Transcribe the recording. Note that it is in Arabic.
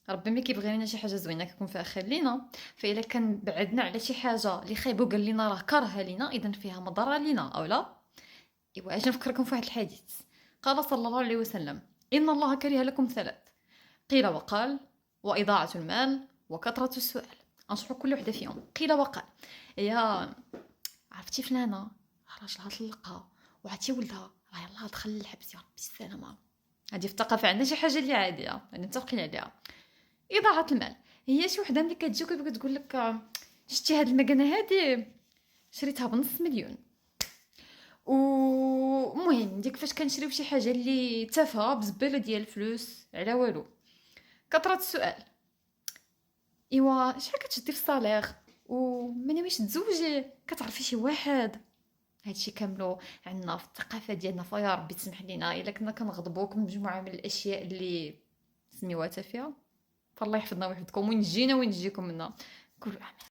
ربي ما كيبغي لنا شي حاجه زوينه كيكون فيها خير لينا. فاذا كان بعدنا على شي حاجه اللي خايب وقال لنا راه كارهه لينا، اذا فيها مضره لينا او لا. ايوا اجي نفكركم في واحد الحديث. قال صلى الله عليه وسلم: ان الله كره لكم ثلاث: قيل وقال، واضاعه المال، وكثره السؤال. انصحوا كل وحده فيهم. قيل وقال: يا عرفتي فلانه راجلها طلقها وعرفتي ولدها راه يلاه دخل الحبس، يا ربي السلامه. هذه في الثقافه عندنا شي حاجه اللي عاديه، يعني متفقين عليها. إضاعة المال هي شي وحده ملي كتجي وكتبغي تقول لك شتي هاد المكنه هادي شريتها بنص مليون. ومهم ديك فاش كنشريو شي حاجه اللي تافهه بزباله ديال الفلوس على والو. كثرة السؤال: ايوا شحال كتشدي في الصالير؟ وما ناويش تزوجي؟ كتعرفي شي واحد؟ هادشي كاملو عندنا في الثقافه ديالنا. فيا ربي تسمح لينا الا كنا كنغضبوك بمجموعه من الاشياء اللي سميوها تافهه. فالله يحفظنا ويحفظكم وينجينا وينجيكم منها. كل